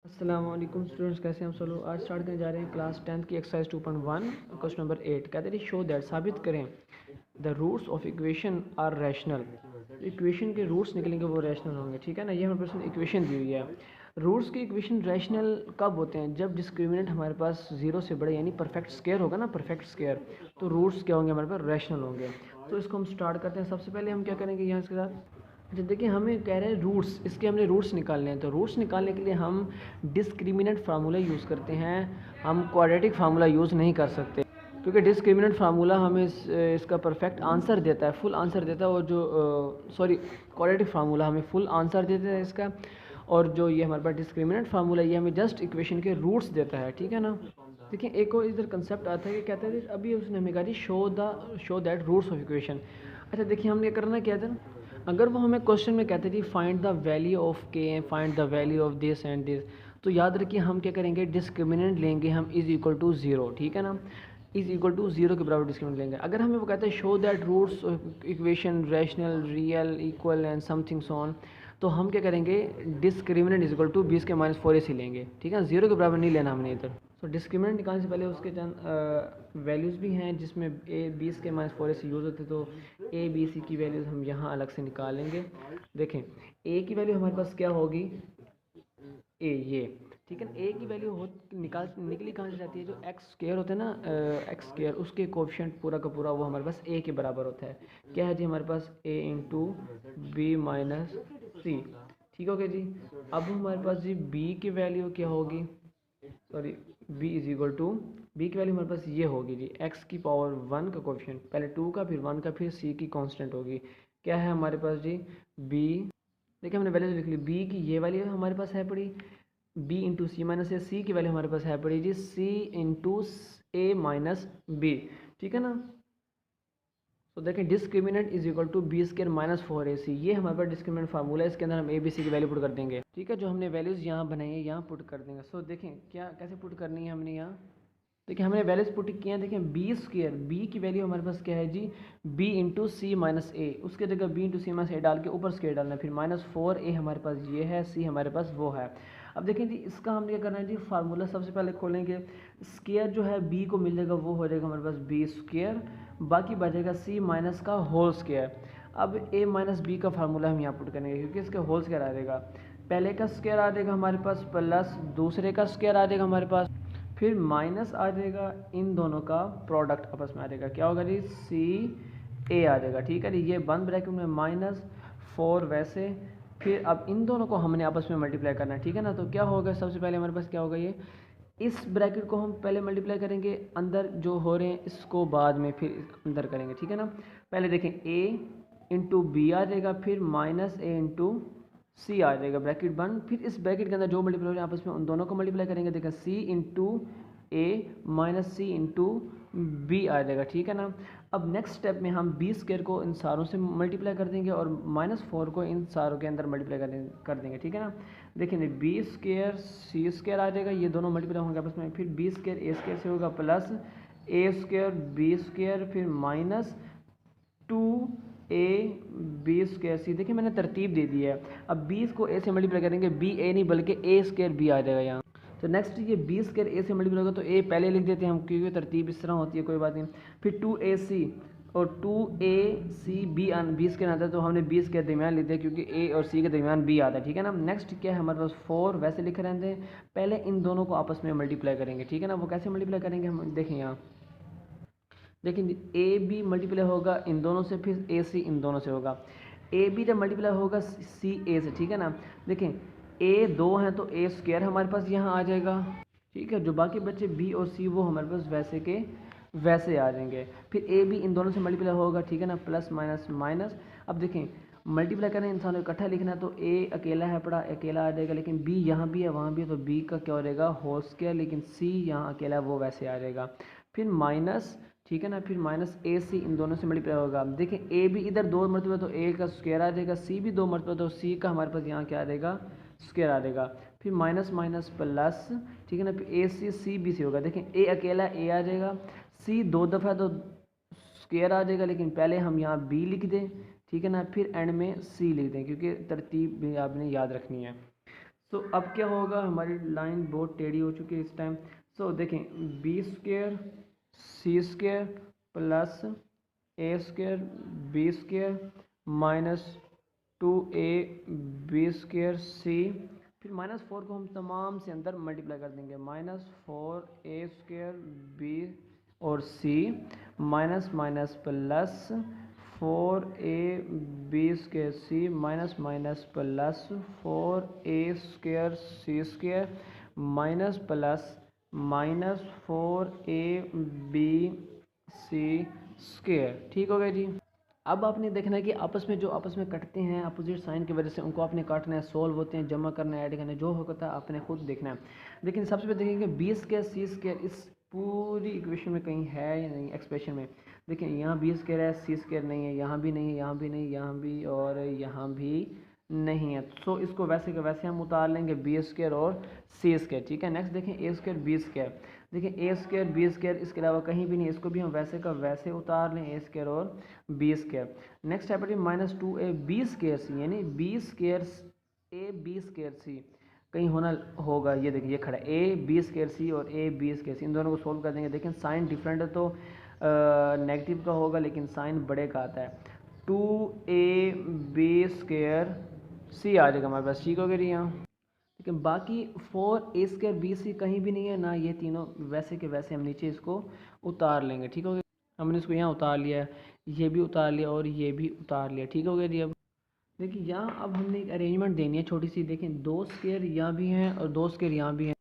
अस्सलामुअलैकुम स्टूडेंट्स, कैसे हैं हम सब लोग। आज स्टार्ट करने जा रहे हैं क्लास 10th की एक्सरसाइज 2.1 क्वेश्चन नंबर 8। कहते हैं शो दैट, साबित करें, the roots of equation are rational. Equation के रूट्स निकलेंगे वो रैशनल होंगे। ठीक है ना, ये हमारे पास इक्वेशन दी हुई है। रूट्स की इक्वेशन रैशनल कब होते हैं? जब डिस्क्रिमिनेंट हमारे पास जीरो से बड़े यानी परफेक्ट स्क्वायर होगा ना, परफेक्ट स्क्वायर, तो रूट्स क्या होंगे हमारे पास? रैशनल होंगे। तो इसको हम स्टार्ट करते हैं। सबसे पहले हम क्या करेंगे यहाँ इसके साथ, अच्छा देखिए, हमें कह रहे हैं रूट्स, इसके हमने रूट्स निकालने हैं। तो रूट्स निकालने के लिए हम डिस्क्रिमिनेंट फार्मूला यूज़ करते हैं, हम क्वाड्रेटिक फार्मूला यूज़ नहीं कर सकते, क्योंकि डिस्क्रिमिनेंट फार्मूला हमें इसका परफेक्ट आंसर देता है, फुल आंसर देता है। और जो क्वाड्रेटिक फार्मूला हमें फुल आंसर देता है इसका, और जो ये हमारे पास डिस्क्रिमिनेंट फार्मूला ये हमें जस्ट इक्वेशन के रूट्स देता है। ठीक है ना। देखिए, एक और इधर कंसेप्ट आता है कि कहता है अभी उसने हमें कहा थी show that roots of equation. अच्छा देखिए, हमने करना क्या था, अगर वो हमें क्वेश्चन में कहते थे फाइंड द वैल्यू ऑफ के and find the value of this and this, तो याद रखिए हम क्या करेंगे, डिस्क्रिमिनेंट लेंगे हम इज़ इक्वल टू ज़ीरो। ठीक है ना, इज़ इक्वल टू ज़ीरो के बराबर डिस्क्रिमिनेंट लेंगे। अगर हमें वो कहते हैं show that roots of equation rational real equal and something so on, तो हम क्या करेंगे, डिस्क्रिमिनेंट इज इक्वल टू 20 के माइनस 4 AC लेंगे। ठीक है, ज़ीरो के बराबर नहीं लेना हमने इधर। तो डिस्क्रिमिनेंट निकालने से पहले उसके वैल्यूज़ भी हैं जिसमें ए 20 के माइनस 4 AC यूज़ होते, तो ए बी सी की वैल्यूज़ हम यहाँ अलग से निकालेंगे। देखें, ए की वैल्यू हमारे पास क्या होगी, ए ये। ठीक है ना, ए की वैल्यू हो निकली कहाँ से जाती है, जो एक्स स्क्वायर होता है ना, एक्स स्क्वायर, उसके कोफिशिएंट पूरा का पूरा वो हमारे पास ए के बराबर होता है। क्या है जी हमारे पास, ए इंटू बी माइनस सी। ठीक हो गया जी। अब हमारे पास जी बी की वैल्यू क्या होगी, sorry, B is equal to, B की वैल्यू हमारे पास ये होगी जी एक्स की पावर 1 का कोफिशिएंट, पहले 2 का फिर 1 का फिर सी की कांस्टेंट होगी। क्या है हमारे पास जी, बी, देखिए हमने वैल्यू लिख ली, बी की ये वैल्यू हमारे पास है पड़ी B into C minus A, C की वैल्यू हमारे पास है पड़ी जी C into A minus B. ठीक है ना। तो देखें, discriminant is equal to B square minus 4AC, ये हमारे पास डिस्क्रिमिनेंट फार्मूला है। इसके अंदर हम ए बी सी की वैल्यू पुट कर देंगे। ठीक है, जो हमने वैल्यूज़ यहाँ बनाई है यहाँ पुट कर देंगे। सो देखें क्या कैसे पुट करनी है हमने यहाँ, देखिए हमने वैल्यूज पुट किए हैं। देखें बी स्क्र, बी की वैल्यू हमारे पास क्या है जी, बी इंटू सी माइनस ए, उसके जगह बी इंटू सी माइनस ए डाल के ऊपर स्क्र डालना है, फिर माइनस 4A हमारे पास ये है, सी हमारे पास वो है। अब देखें जी, इसका हमने क्या करना है जी, फार्मूला सबसे पहले खोलेंगे, स्क्र जो है बी को मिल जाएगा वो हो जाएगा हमारे पास बी स्क्र, बाकी बचेगा सी माइनस का होल स्क्र। अब ए माइनस बी का फार्मूला हम यहाँ पुट करेंगे, क्योंकि इसका होल स्क्र आ जाएगा, पहले का स्क्र आ जाएगा हमारे पास प्लस दूसरे का स्क्र आ जाएगा हमारे पास, फिर माइनस आ जाएगा, इन दोनों का प्रोडक्ट आपस में आ जाएगा, क्या होगा जी, सी ए आ जाएगा। ठीक है जी, ये बंद ब्रैकेट में माइनस 4 वैसे, फिर अब इन दोनों को हमने आपस में मल्टीप्लाई करना है। ठीक है ना, तो क्या होगा, सबसे पहले हमारे पास क्या होगा, ये इस ब्रैकेट को हम पहले मल्टीप्लाई करेंगे, अंदर जो हो रहे हैं इसको बाद में फिर अंदर करेंगे। ठीक है ना, पहले देखें ए इंटू बी आ जाएगा, फिर माइनस ए इंटू सी आ जाएगा, ब्रैकेट बंद, फिर इस ब्रैकेट के अंदर जो मल्टीप्लाई हो रहे हैं आपस में उन दोनों को मल्टीप्लाई करेंगे। देखें सी into A minus C into B आ जाएगा। ठीक है ना। अब नेक्स्ट स्टेप में हम बी स्क्वायर को इन सारों से मल्टीप्लाई कर देंगे और माइनस 4 को इन सारों के अंदर मल्टीप्लाई कर देंगे। ठीक है ना। देखिए बी स्क्वायर सी स्क्वायर आ जाएगा, ये दोनों मल्टीप्लाई होंगे आपस में, फिर बी स्क्वायर ए स्क्वायर से होगा प्लस ए स्क्वायर बी स्क्वायर, फिर माइनस 2A बी स्क्वायर सी। देखिए मैंने तरतीब दे दी है, अब बी को ए से मल्टीप्लाई करेंगे, बी ए नहीं बल्कि ए स्क्वायर बी आ जाएगा यहाँ। तो नेक्स्ट ये बी स्क्वायर ए से मल्टीप्लाई होगा, तो ए पहले लिख देते हैं हम क्योंकि तरतीब इस तरह होती है, कोई बात नहीं। फिर 2AC और 2AC बी स्क्वायर आता है, तो हमने बी स्क्वायर दरमियान लिख दिया क्योंकि ए और सी के दरमियान बी आता है। ठीक है ना। नेक्स्ट क्या है हमारे पास 4, वैसे लिख रहे हैं, पहले इन दोनों को आपस में मल्टीप्लाई करेंगे। ठीक है ना, वो कैसे मल्टीप्लाई करेंगे हम देखें यहाँ, लेकिन ए बी मल्टीप्लाई होगा इन दोनों से, फिर ए सी इन दोनों से होगा, ए बी जब मल्टीप्लाई होगा सी ए से। ठीक है ना। देखें ए 2 हैं तो ए स्क्वायर हमारे पास यहाँ आ जाएगा। ठीक है, जो बाकी बच्चे बी और सी वो हमारे पास वैसे के वैसे आ जाएंगे, फिर ए बी इन दोनों से मल्टीप्लाई होगा। ठीक है ना, प्लस माइनस माइनस। अब देखें मल्टीप्लाई करना इंसान को इकट्ठा लिखना है, तो ए अकेला है पड़ा, अकेला आ जाएगा, लेकिन बी यहाँ भी है वहाँ भी है, तो बी का क्या हो जाएगा, होल स्क्वायर, लेकिन सी यहाँ अकेला है वो वैसे आ जाएगा, फिर माइनस। ठीक है ना, फिर माइनस ए सी इन दोनों से मल्टीप्लाई होगा। देखें ए भी इधर 2 मरतबा तो ए का स्क्वायर आ जाएगा, सी भी 2 मरतबा तो सी का हमारे पास यहाँ क्या आ जाएगा, स्क्वायर आ जाएगा, फिर माइनस माइनस प्लस। ठीक है ना, फिर ए सी बी सी होगा। देखें ए अकेला ए आ जाएगा, सी 2 दफ़ा तो स्क्वायर आ जाएगा, लेकिन पहले हम यहाँ बी लिख दें। ठीक है ना, फिर एंड में सी लिख दें क्योंकि तरतीब भी आपने याद रखनी है। सो अब क्या होगा, हमारी लाइन बहुत टेढ़ी हो चुकी है इस टाइम। सो देखें, b square c square plus a square b square minus 2a b square c, फिर -4 को हम तमाम से अंदर मल्टीप्लाई कर देंगे, -4a स्क्वेयर बी और c minus minus plus 4a b square c minus minus plus 4a square c square minus plus minus 4a B c square. ठीक हो गया जी। अब आपने देखना है कि आपस में जो आपस में कटते हैं अपोजिट साइन की वजह से, उनको आपने काटना है, सोल्व होते हैं, जमा करना है, ऐड करना है, जो होता है आपने खुद देखना है। लेकिन सबसे पहले देखेंगे बी स्क्वायर सी स्क्वायर इस पूरी इक्वेशन में कहीं है या नहीं, एक्सप्रेशन में। देखिए यहाँ बी स्क्वायर है, सी स्क्वायर नहीं है, यहाँ भी नहीं है, यहाँ भी नहीं, यहाँ भी और यहाँ भी नहीं है। सो इसको वैसे के वैसे हम उतार लेंगे, बी स्क्वायर और सी स्क्वायर। ठीक है, नेक्स्ट देखें ए स्क्वायर बी स्क्वायर। देखिए ए स्क्वायर बी स्क्वायर इसके अलावा कहीं भी नहीं, इसको भी हम वैसे का वैसे उतार लें, ए स्क्वायर और बी स्क्वायर। नेक्स्ट है -2a बी स्क्वायर सी, यानी b square a b square c कहीं होना होगा। ये देखिए ये खड़ा है ए बी स्क्वायर सी और ए बी स्क्वायर सी, इन दोनों को सोल्व कर देंगे। देखें साइन डिफरेंट है तो नेगेटिव का होगा, लेकिन साइन बड़े का आता है। 2a बी स्क्वायर सी आ जाएगा हमारे पास। ठीक हो गया यहाँ। लेकिन बाकी 4a स्क्वायर बी सी कहीं भी नहीं है ना, ये तीनों वैसे के वैसे हम नीचे इसको उतार लेंगे। ठीक हो गया, हमने इसको यहाँ उतार लिया, ये भी उतार लिया और ये भी उतार लिया। ठीक हो गया जी। अब देखिए यहाँ अब हमने एक अरेंजमेंट देनी है छोटी सी। देखें 2 स्क्वायर यहाँ भी हैं और 2 स्क्वायर यहाँ भी हैं,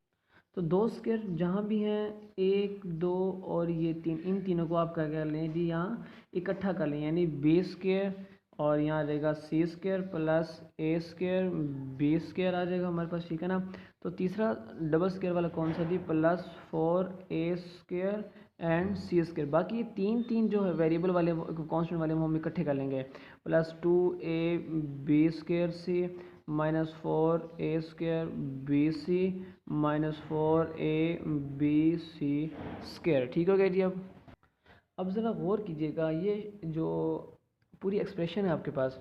तो 2 स्क्वायर जहाँ भी हैं 1 2 और ये 3, इन तीनों को आप क्या कर लें जी, यहाँ इकट्ठा कर लें, यानी बी स्क्वायर और यहाँ आ जाएगा सी स्क्वायर प्लस ए स्क्वायर बी स्क्वायर आ जाएगा हमारे पास। ठीक है ना। तो तीसरा डबल स्क्वायर वाला कौन सा जी, +4a square and C square. बाकी तीन जो है वेरिएबल वाले कांस्टेंट वाले हम इकट्ठे कर लेंगे, +2a B square C -4a square B C -4a B C square. ठीक हो गया जी। अब ज़रा गौर कीजिएगा, ये जो पूरी एक्सप्रेशन है आपके पास,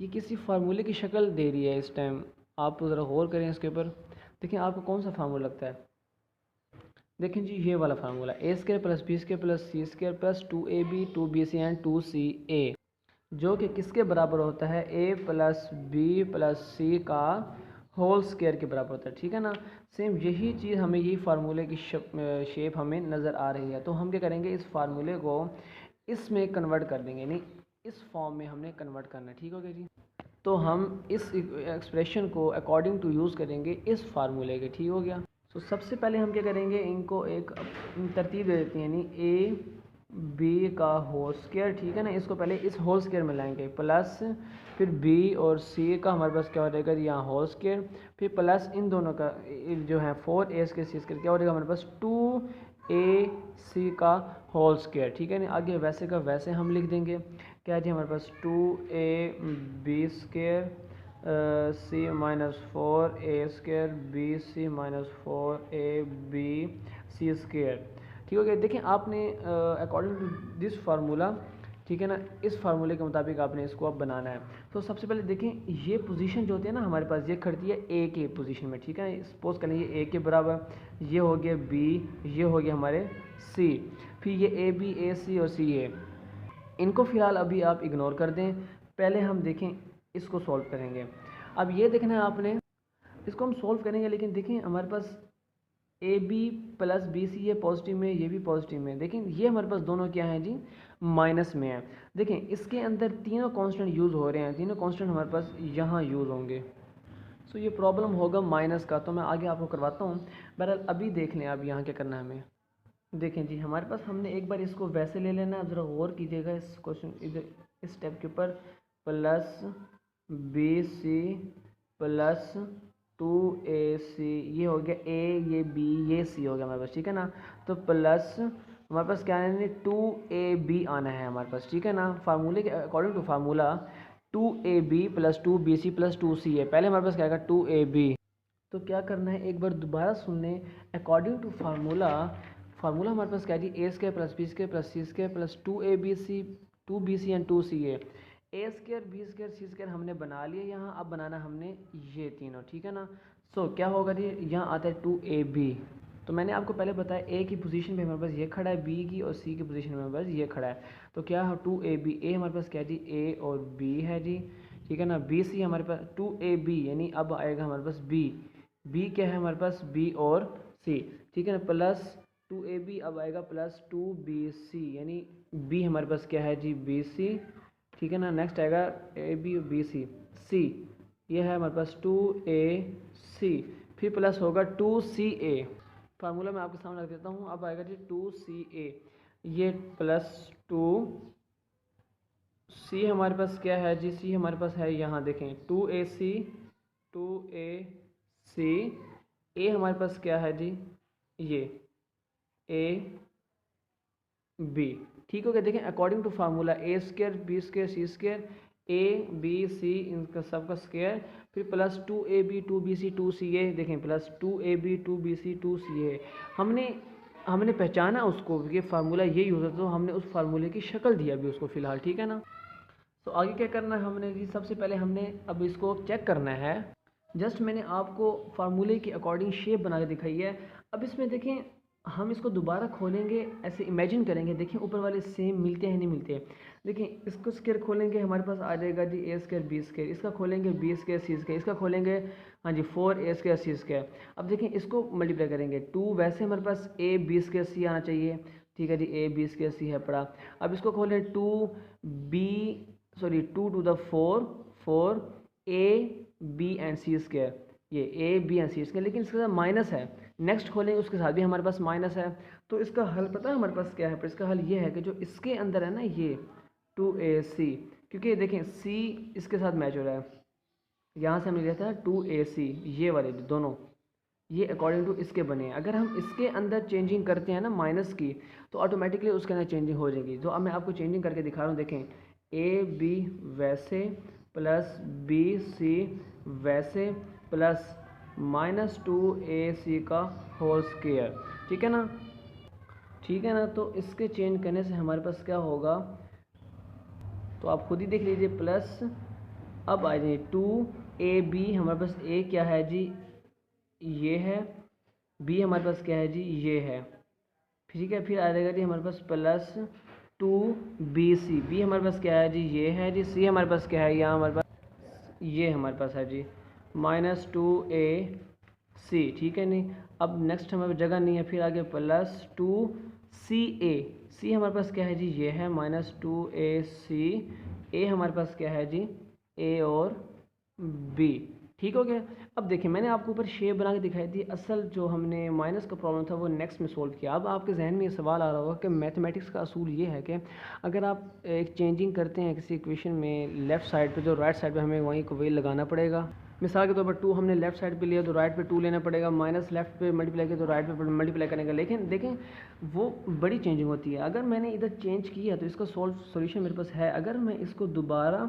ये किसी फार्मूले की शक्ल दे रही है इस टाइम। आप ज़रा गौर करें इसके ऊपर। देखिए आपको कौन सा फार्मूला लगता है। देखें जी ये वाला formula, A square plus B square plus C square plus 2ab 2bc and 2ca, जो कि किसके बराबर होता है, a plus B plus C का होल स्क्वायर के बराबर होता है। ठीक है ना। सेम यही चीज़ हमें, यही फार्मूले की शेप हमें नज़र आ रही है। तो हम क्या करेंगे, इस फार्मूले को इसमें कन्वर्ट कर देंगे, यानी इस फॉर्म में हमने कन्वर्ट करना है। ठीक हो गया जी। तो हम इस एक्सप्रेशन को अकॉर्डिंग टू यूज़ करेंगे इस फार्मूले के। ठीक हो गया। तो सबसे पहले हम क्या करेंगे, इनको एक तरतीब दे देते हैं, यानी ए बी का होल स्क्वायर। ठीक है ना, इसको पहले इस होल स्क्वायर में लाएंगे, प्लस फिर बी और सी का हमारे पास क्या हो जाएगा यहाँ होल स्क्वायर, फिर प्लस इन दोनों का जो है 4a स्क्वायर सी स्क्वायर, क्या हो जाएगा हमारे पास 2ac का होल स्क्वायर। ठीक है ना। आगे वैसे का वैसे हम लिख देंगे, क्या जी हमारे पास 2a B square C -4a square B C -4a B C square. ठीक हो गया। देखें आपने अकॉर्डिंग टू दिस फार्मूला, ठीक है ना, इस फार्मूले के मुताबिक आपने इसको अब बनाना है। तो सबसे पहले देखें ये पोजीशन जो होती है ना हमारे पास, ये खड़ती है ए के पोजीशन में। ठीक है, सपोज करें ये ए के बराबर, ये हो गया बी, ये हो गया हमारे सी, फिर ये ए बी ए सी और सी ए, इनको फ़िलहाल अभी आप इग्नोर कर दें। पहले हम देखें इसको सॉल्व करेंगे। अब ये देखना है आपने, इसको हम सॉल्व करेंगे, लेकिन देखें हमारे पास a B plus B c, ये पॉजिटिव में, ये भी पॉजिटिव में। देखें ये हमारे पास दोनों क्या हैं जी, माइनस में है। देखें इसके अंदर तीनों कांस्टेंट यूज़ हो रहे हैं, तीनों कांस्टेंट हमारे पास यहाँ यूज़ होंगे। सो ये प्रॉब्लम होगा माइनस का, तो मैं आगे आपको करवाता हूँ। बहरहाल अभी देख लें आप यहाँ क्या करना है हमें। देखें जी हमारे पास, हमने एक बार इसको वैसे ले लेना है, ज़रा गौर कीजिएगा इस क्वेश्चन इधर इस स्टेप के ऊपर, plus B C plus 2ac, ये हो गया ए, ये बी, ये सी हो गया हमारे पास। ठीक है ना। तो प्लस हमारे पास क्या है, 2ab आना है हमारे पास। ठीक है ना। फार्मूले के according to formula 2ab plus 2bc plus 2ca, पहले हमारे पास क्या आएगा 2ab। तो क्या करना है, एक बार दोबारा सुन लें। अकॉर्डिंग टू फार्मूला हमारे पास क्या है जी, a square plus B square plus C square plus 2abc 2bc and 2ca, a square B square C square हमने बना लिया यहाँ, अब बनाना हमने ये तीनों, ठीक है ना। सो क्या होगा जी, यहाँ आता है 2ab। तो मैंने आपको पहले बताया ए की पोजीशन पे हमारे पास ये खड़ा है, बी की और सी की पोजीशन पे हमारे पास ये खड़ा है। तो क्या है 2ab, ए हमारे पास क्या है जी, ए और बी है जी, ठीक है ना। बी सी हमारे पास 2ab यानी अब आएगा हमारे पास बी, बी क्या है हमारे पास, बी और सी, ठीक है ना, प्लस 2ab अब आएगा प्लस 2bc यानी बी हमारे पास क्या है जी, bc, ठीक है ना। नेक्स्ट आएगा ए बी और बी सी, सी ये है हमारे पास 2ac, फिर प्लस होगा 2ca, फार्मूला मैं आपके सामने रख देता हूँ। अब आएगा जी 2ca, ये प्लस 2c हमारे पास क्या है जी, सी हमारे पास है यहाँ देखें 2ac, 2ac, ए हमारे पास क्या है जी, ये ए बी, ठीक हो गया। देखें according to formula A square B square C square A B C इनका सबका स्क्वायर, फिर प्लस 2ab 2bc 2ca, देखें प्लस 2ab 2bc 2ca। हमने पहचाना उसको कि फार्मूला ये यूज़ होता है, तो हमने उस फार्मूले की शक्ल दिया अभी उसको फ़िलहाल, ठीक है ना। तो आगे क्या करना है हमने जी, सबसे पहले हमने अब इसको चेक करना है। जस्ट मैंने आपको फार्मूले के अकॉर्डिंग शेप बना के दिखाई है। अब इसमें देखें हम इसको दोबारा खोलेंगे, ऐसे इमेजिन करेंगे, देखें ऊपर वाले सेम मिलते हैं नहीं मिलते हैं। देखें इसको स्क्वायर खोलेंगे हमारे पास आ जाएगा जी ए स्क्वायर बी स्क्वायर, इसका खोलेंगे बी स्क्वायर सी स्क्वायर, इसका खोलेंगे हाँ जी 4a स्क्वायर सी स्क्वायर। अब देखें इसको मल्टीप्लाई करेंगे 2, वैसे हमारे पास ए बी स्क्वायर सी आना चाहिए, ठीक है जी, ए बी स्क्वायर सी है पड़ा। अब इसको खोलें 2 to the 4 a b and C square, ये ए बी एंड सी स्क्वायर, लेकिन इसके साथ माइनस है। नेक्स्ट खोलेंगे उसके साथ भी हमारे पास माइनस है। तो इसका हल पता है हमारे पास क्या है, पर इसका हल ये है कि जो इसके अंदर है ना ये 2ac, क्योंकि देखें c इसके साथ मैच हो रहा है, यहाँ से हमने लिया था 2ac, ये वाले दोनों ये अकॉर्डिंग टू इसके बने हैं। अगर हम इसके अंदर चेंजिंग करते हैं ना माइनस की, तो ऑटोमेटिकली उसके अंदर चेंजिंग हो जाएगी। तो अब मैं आपको चेंजिंग करके दिखा रहा हूँ, देखें ए बी वैसे प्लस बी सी वैसे प्लस -2ac का होल स्क्वायर, ठीक है ना, ठीक है ना। तो इसके चेंज करने से हमारे पास क्या होगा, तो आप खुद ही देख लीजिए। प्लस अब आ जाइए 2ab, हमारे पास a क्या है जी, ये है, b हमारे पास क्या है जी, ये है, ठीक है। फिर आ जाएगा जी हमारे पास प्लस 2bc, b हमारे पास क्या है जी, ये है जी, c हमारे पास क्या है, यहाँ हमारे पास ये हमारे पास है जी -2ac, ठीक है नहीं। अब नेक्स्ट हमारे पास जगह नहीं है, फिर आगे प्लस 2ca, c हमारे पास क्या है जी, ये है -2ac, a हमारे पास क्या है जी, a और b, ठीक हो गया। अब देखिए मैंने आपको ऊपर शेप बना के दिखाई थी, असल जो हमने माइनस का प्रॉब्लम था वो नेक्स्ट में सोल्व किया। अब आपके जहन में ये सवाल आ रहा होगा कि मैथमेटिक्स का असूल ये है कि अगर आप एक चेंजिंग करते हैं किसी इक्वेशन में, लेफ़्ट साइड पे जो राइट साइड पे हमें वहीं को वही लगाना पड़ेगा। मिसाल के तौर पर 2 हमने लेफ्ट साइड पे लिया तो राइट पे 2 लेना पड़ेगा, माइनस लेफ्ट पे मल्टीप्लाई किया तो राइट पे मल्टीप्लाई करेंगे। लेकिन देखें वो बड़ी चेंजिंग होती है। अगर मैंने इधर चेंज किया तो इसका सॉल्यूशन मेरे पास है। अगर मैं इसको दोबारा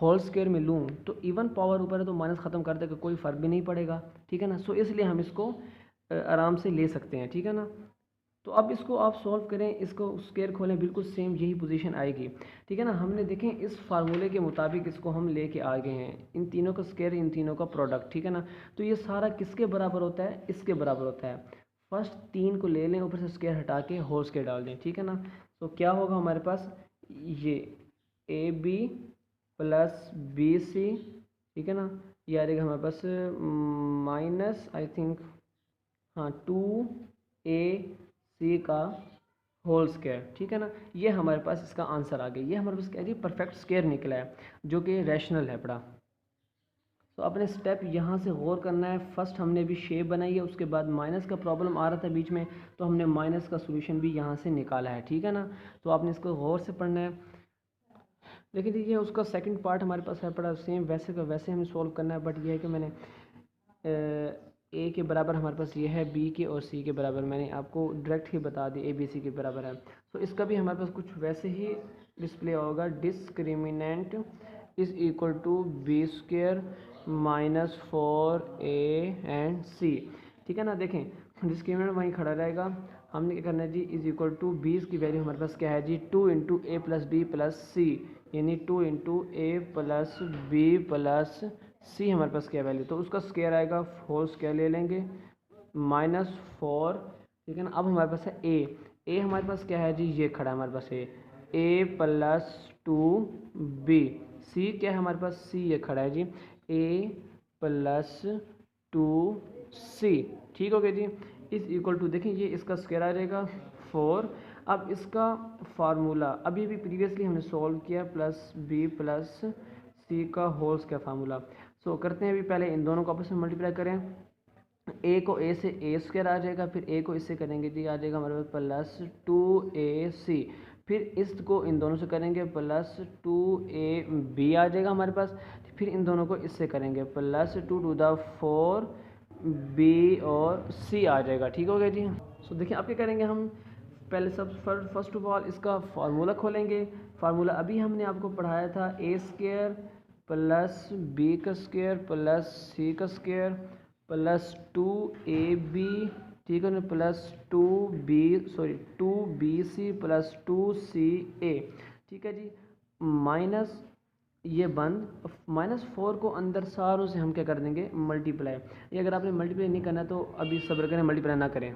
होल स्क्वायर में लूँ तो इवन पावर ऊपर है तो माइनस ख़त्म कर देगा, कोई फ़र्क भी नहीं पड़ेगा, ठीक है ना। सो इसलिए हम इसको आराम से ले सकते हैं, ठीक है ना। तो अब इसको आप सॉल्व करें, इसको स्क्वायर खोलें, बिल्कुल सेम यही पोजीशन आएगी, ठीक है ना। हमने देखें इस फार्मूले के मुताबिक इसको हम लेके आ गए हैं, इन तीनों का स्क्वायर इन तीनों का प्रोडक्ट, ठीक है ना। तो ये सारा किसके बराबर होता है, इसके बराबर होता है। फर्स्ट 3 को ले लें, ऊपर से स्क्वायर हटा के होल स्क्वायर डाल दें, ठीक है ना। तो क्या होगा हमारे पास, ये A B plus B C, ठीक है ना, ये आ जाएगा हमारे पास माइनस आई थिंक हाँ 2ac का होल स्क्वायर, ठीक है ना। ये हमारे पास इसका आंसर आ गया। ये हमारे पास क्या है, परफेक्ट स्क्वायर निकला है जो कि रैशनल है पड़ा। तो अपने स्टेप यहाँ से गौर करना है। फर्स्ट हमने भी शेप बनाई है, उसके बाद माइनस का प्रॉब्लम आ रहा था बीच में, तो हमने माइनस का सोल्यूशन भी यहाँ से निकाला है, ठीक है ना। तो आपने इसको गौर से पढ़ना है। लेकिन देखिए उसका सेकंड पार्ट हमारे पास है पड़ा, सेम वैसे का वैसे हमें सॉल्व करना है। बट ये है कि मैंने ए के बराबर हमारे पास ये है, बी के और सी के बराबर मैंने आपको डायरेक्ट ही बता दी, ए बी सी के बराबर है। तो इसका भी हमारे पास कुछ वैसे ही डिस्प्ले होगा, discriminant is equal to b square minus 4a and c, ठीक है ना। देखें डिस्क्रिमिनेंट वहीं खड़ा रहेगा, हमने क्या करना है जी, इज़ इक्वल टू बी की वैल्यू हमारे पास क्या है जी 2 इंटू ए प्लस बी प्लस सी, यानी 2 इंटू ए प्लस बी प्लस सी हमारे पास क्या वैल्यू, तो उसका स्क्वायर आएगा, होल स्क्वायर ले लेंगे -4, ठीक है ना। अब हमारे पास है ए हमारे पास क्या है जी, ये खड़ा है हमारे पास ए प्लस 2b, सी क्या है हमारे पास, सी ये खड़ा है जी, ए प्लस 2c, ठीक हो गया जी। इस इक्वल टू देखिए ये इसका स्क्वायर आ जाएगा 4। अब इसका फार्मूला अभी भी प्रीवियसली हमने सॉल्व किया, प्लस बी प्लस सी का होल स्क्वायर फार्मूला। सो करते हैं अभी, पहले इन दोनों को आपस में मल्टीप्लाई करें, ए को ए से ए स्क्वायर आ जाएगा, फिर ए को इससे करेंगे जी आ जाएगा हमारे पास प्लस 2ac, फिर इसको इन दोनों से करेंगे प्लस 2ab आ जाएगा हमारे पास, फिर इन दोनों को इससे करेंगे प्लस 2 टू द 4b और c आ जाएगा, ठीक हो गया जी। सो देखिए अब क्या करेंगे हम, पहले सब फर्स्ट ऑफ ऑल इसका फार्मूला खोलेंगे। फार्मूला अभी हमने आपको पढ़ाया था, ए स्क्वायर प्लस बी का स्क्वायर प्लस सी का स्क्वायर प्लस 2ab, ठीक है ना, प्लस 2bc प्लस 2ca, ठीक है जी, माइनस ये बंद -4 को अंदर सारों से हम क्या कर देंगे, मल्टीप्लाई। ये अगर आपने मल्टीप्लाई नहीं करना तो अभी सब्र करें, मल्टीप्लाई ना करें,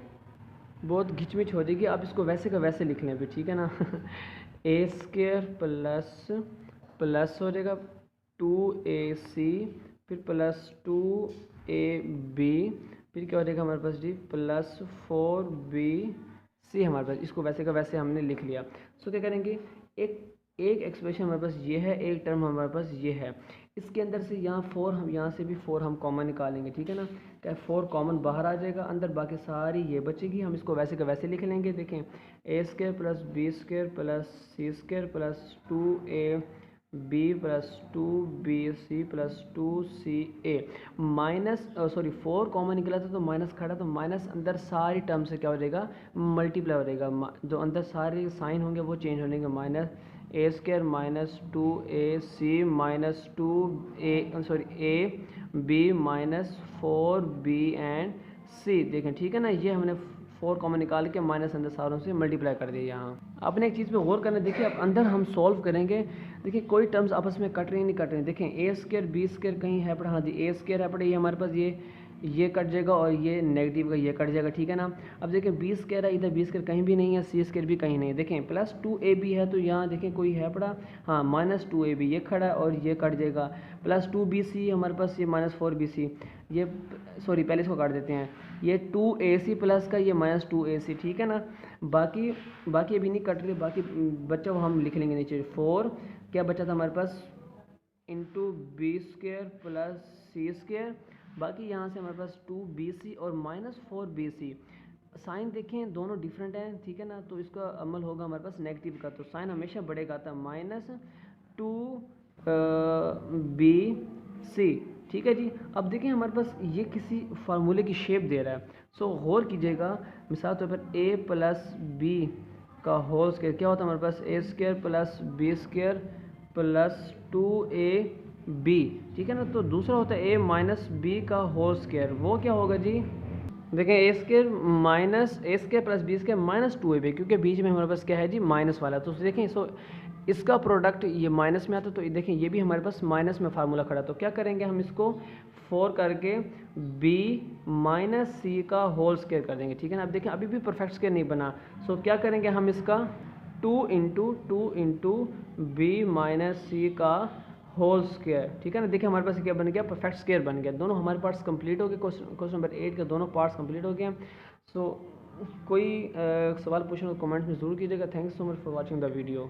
बहुत घिचमिच हो जाएगी। आप इसको वैसे का वैसे लिख लें फिर, ठीक है ना। ए स्क्वायर प्लस हो जाएगा 2ac, फिर प्लस 2ab, फिर क्या हो जाएगा हमारे पास जी, प्लस 4bc हमारे पास, इसको वैसे का वैसे हमने लिख लिया। सो क्या करेंगे, एक एक्सप्रेशन हमारे पास ये है, एक टर्म हमारे पास ये है, इसके अंदर से यहाँ 4 हम यहाँ से भी 4 हम कॉमन निकालेंगे, ठीक है ना, क्या 4 कॉमन बाहर आ जाएगा, अंदर बाकी सारी ये बचेगी, हम इसको वैसे का वैसे लिख लेंगे। देखें a square plus B square plus C square plus 2ab plus 2bc plus 2ca, -4 common निकला था तो माइनस खड़ा, तो माइनस अंदर सारी टर्म से क्या हो जाएगा, मल्टीप्लाई हो जाएगा, जो अंदर सारे साइन होंगे वो चेंज हो जाएंगे, minus A square minus 2ac minus 2ab minus 4b and c, देखें ठीक है ना, ये हमने 4 कॉमन निकाल के माइनस अंदर सारों से मल्टीप्लाई कर दिया। यहाँ अपने एक चीज़ पे गौर करना, देखिए अब अंदर हम सॉल्व करेंगे, देखिए कोई टर्म्स आपस में कट रही नहीं कट रही, देखें ए स्क्वायर बी स्क्वायर कहीं है पड़ा, हाँ जी ए स्क्वायर है पड़ा, ये हमारे पास ये कट जाएगा और ये नेगेटिव का ये कट जाएगा, ठीक है ना। अब देखें बी स्क्वायर है, इधर बी स्क्वायर कहीं भी नहीं है, सी स्क्वायर भी कहीं नहीं है, देखें प्लस 2ab है तो यहाँ देखें कोई है पड़ा, हाँ माइनस 2ab ये खड़ा है और ये कट जाएगा, प्लस 2bc हमारे पास ये माइनस 4bc, ये सॉरी पहले इसको काट देते हैं, ये 2ac प्लस का ये माइनस 2ac, ठीक है ना। बाकी अभी नहीं कट रही, बाकी बच्चा वो हम लिख लेंगे नीचे, 4 क्या बचा था हमारे पास इंटू बी स्क्वायर प्लस सी स्क्वायर, बाकी यहाँ से हमारे पास 2bc और माइनस 4bc, साइन देखें दोनों डिफरेंट हैं, ठीक है ना, तो इसका अमल होगा हमारे पास नेगेटिव का, तो साइन हमेशा बढ़ेगा था -2bc, ठीक है जी। अब देखें हमारे पास ये किसी फार्मूले की शेप दे रहा है, सो गौर कीजिएगा, मिसाल तौर पर a प्लस बी का होल स्क्वायर क्या होता है हमारे पास, a square plus B square plus 2ab, ठीक है ना, तो दूसरा होता है a माइनस बी का होल स्क्वायर, वो क्या होगा जी, देखें a square plus B square minus 2ab, क्योंकि बीच में हमारे पास क्या है जी माइनस वाला, तो देखें सो इसका प्रोडक्ट ये माइनस में आता, तो देखें ये भी हमारे पास माइनस में फार्मूला खड़ा, तो क्या करेंगे हम इसको 4 करके b माइनस सी का होल स्क्वायर कर देंगे, ठीक है ना। अब देखें अभी भी परफेक्ट स्क्वायर नहीं बना, सो क्या करेंगे हम इसका 2 इंटू बी माइनस सी का होल स्क्वायर, ठीक है ना। देखिए हमारे पास क्या बन गया, परफेक्ट स्क्वायर बन गया, दोनों हमारे पार्ट्स कंप्लीट हो गए, क्वेश्चन नंबर 8 के दोनों पार्ट्स कंप्लीट हो गए। सो कोई सवाल पूछना तो कमेंट में ज़रूर कीजिएगा। Thanks so much for watching the video.